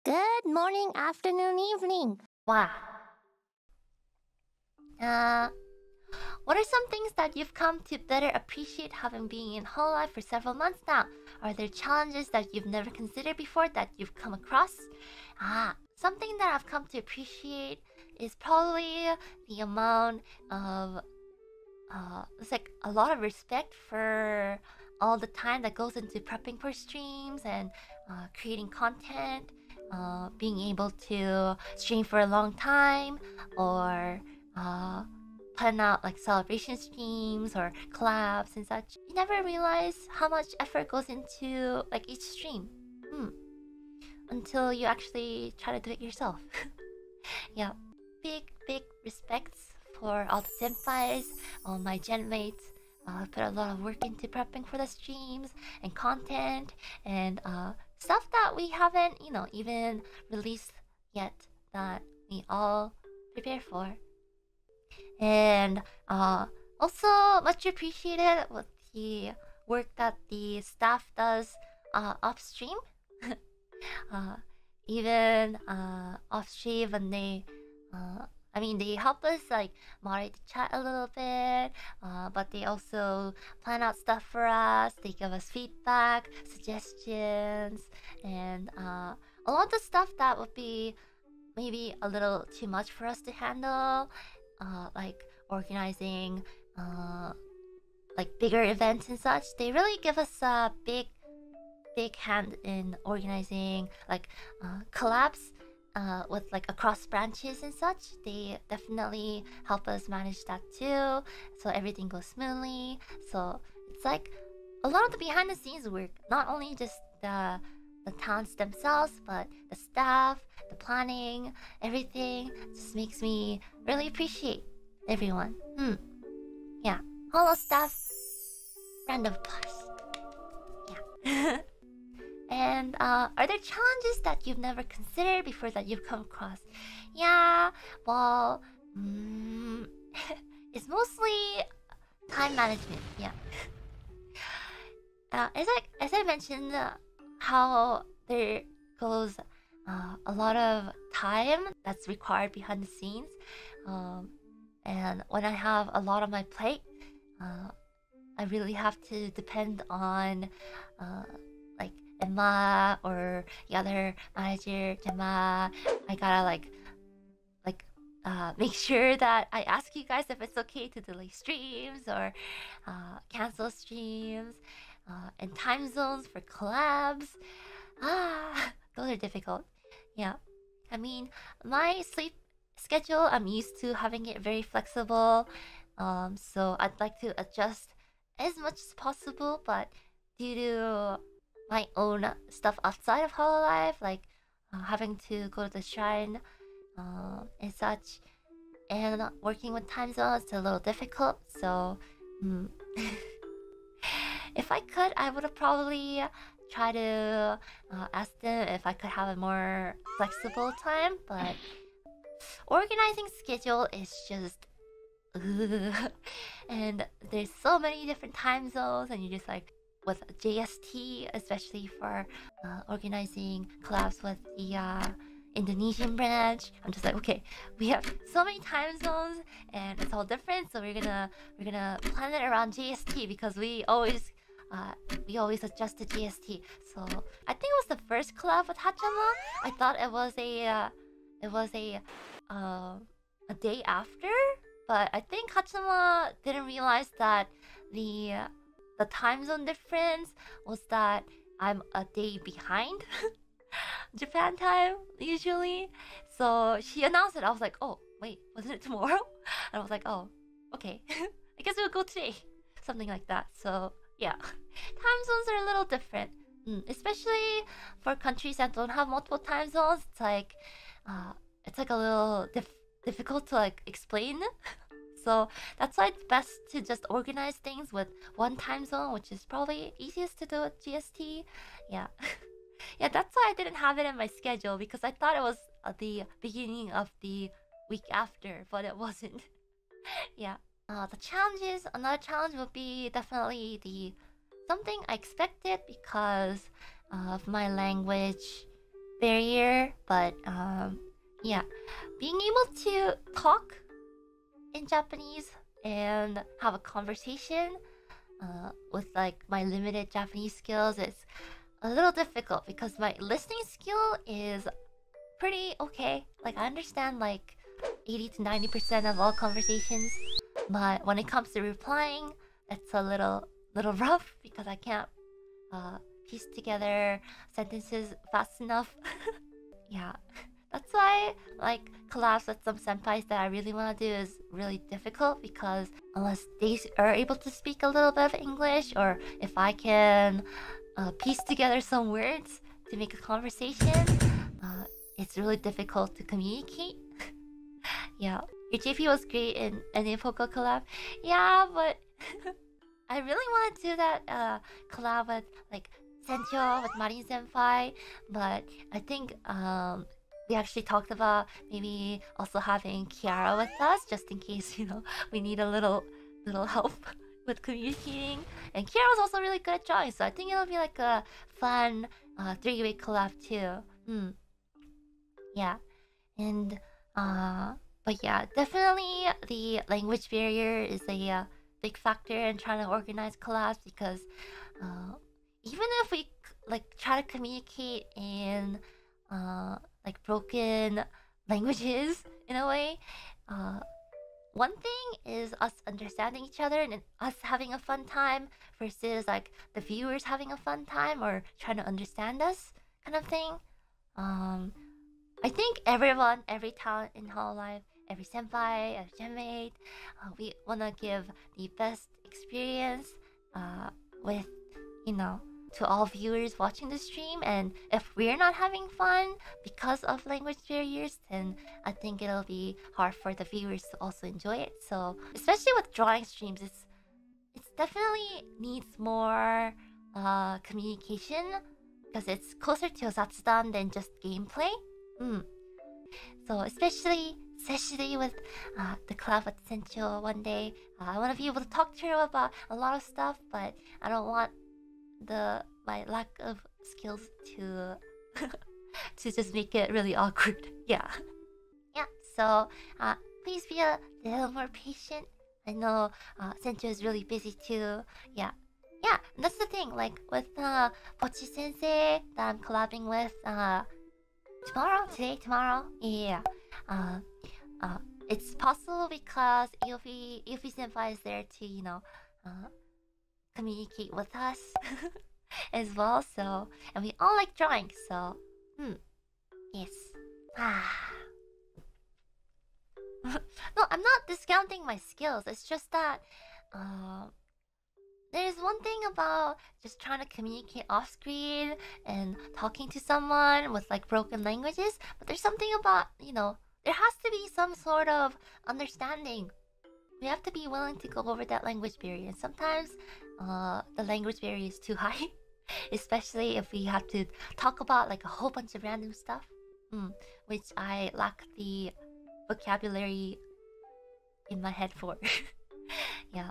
Good morning, afternoon, evening. Wow. What are some things that you've come to better appreciate having been in Hololive for several months now? Are there challenges that you've never considered before that you've come across? Something that I've come to appreciate is probably the amount of it's like a lot of respect for all the time that goes into prepping for streams and creating content, being able to stream for a long time, or plan out like celebration streams or collabs and such. You never realize how much effort goes into like each stream until you actually try to do it yourself. Yeah, big respects for all the senpais, all my gen mates. Put a lot of work into prepping for the streams and content and stuff that we haven't, even released yet, that we all prepare for. And also much appreciated with the work that the staff does off stream. Even off stream when they they help us like moderate the chat a little bit, but they also plan out stuff for us. They give us feedback, suggestions, and a lot of the stuff that would be maybe a little too much for us to handle, like organizing like bigger events and such. They really give us a big hand in organizing like collabs with like across branches and such. They definitely help us manage that too, so everything goes smoothly. So it's like a lot of the behind the scenes work, not only just the talents themselves, but the staff, the planning, everything just makes me really appreciate everyone. Yeah, Holo staff, round of applause. Yeah. And are there challenges that you've never considered before that you've come across? Yeah, well, it's mostly time management. Yeah. As I mentioned, how there goes a lot of time that's required behind the scenes, and when I have a lot on my plate, I really have to depend on like Emma or the other manager, Gemma. I gotta like make sure that I ask you guys if it's okay to delay streams or cancel streams, and time zones for collabs. Those are difficult. Yeah, I mean, my sleep schedule, I'm used to having it very flexible, so I'd like to adjust as much as possible, but due to my own stuff outside of Hololive, like having to go to the shrine and such, and working with time zones, it's a little difficult. So if I could, I would have probably tried to ask them if I could have a more flexible time, but organizing schedule is just and there's so many different time zones, and you're just like, with JST, especially for organizing collabs with the Indonesian branch, I'm just like, okay, we have so many time zones and it's all different, so we're gonna plan it around JST because we always adjust to JST. So I think it was the first collab with Hachama. I thought it was a day after, but I think Hachama didn't realize that the time zone difference was that I'm a day behind Japan time usually. So she announced it. I was like, oh wait, wasn't it tomorrow? And I was like, oh, okay. I guess we'll go today. Something like that. So yeah, time zones are a little different, especially for countries that don't have multiple time zones. It's like a little difficult to like explain. So that's why it's best to just organize things with one time zone, which is probably easiest to do with GST. Yeah. Yeah, that's why I didn't have it in my schedule, because I thought it was the beginning of the week after, but it wasn't. Yeah. The challenges, another challenge would be definitely something I expected because of my language barrier, but yeah, being able to talk in Japanese and have a conversation with like my limited Japanese skills is a little difficult because my listening skill is pretty okay. Like I understand like 80 to 90% of all conversations, but when it comes to replying, it's a little rough because I can't piece together sentences fast enough. Yeah, that's why like collabs with some senpais that I really want to do is really difficult because unless they are able to speak a little bit of English, or if I can piece together some words to make a conversation, it's really difficult to communicate. Yeah, your JP was great in an Infoko collab. Yeah, but I really want to do that collab with like Sencho, with Marin Senpai, but I think we actually talked about maybe also having Kiara with us just in case, you know, we need a little help with communicating. And Kiara was also really good at drawing, so I think it'll be like a fun three-way collab too. Yeah, and but yeah, definitely the language barrier is a big factor in trying to organize collabs because even if we like try to communicate in like broken languages in a way, one thing is us understanding each other and us having a fun time versus like the viewers having a fun time or trying to understand us kind of thing. I think everyone, every talent in Hololive, every senpai, every genmate, we want to give the best experience with, you know, to all viewers watching the stream. And if we're not having fun because of language barriers, then I think it'll be hard for the viewers to also enjoy it. So especially with drawing streams, it's definitely needs more communication because it's closer to a zatsudan than just gameplay. So especially with the collab with Sencho one day, I want to be able to talk to her about a lot of stuff, but I don't want my lack of skills to to just make it really awkward. Yeah. So please be a little more patient. I know Sencho is really busy too. Yeah, that's the thing. Like with Pochi Sensei that I'm collabing with tomorrow. Yeah. It's possible because Yuffie Senpai is there to, you know, communicate with us as well. So, and we all like drawing. So, yes. No, I'm not discounting my skills. It's just that there's one thing about just trying to communicate off screen and talking to someone with like broken languages, but there's something about, you know, there has to be some sort of understanding. We have to be willing to go over that language barrier. And sometimes the language barrier is too high, especially if we have to talk about like a whole bunch of random stuff, which I lack the vocabulary in my head for. Yeah.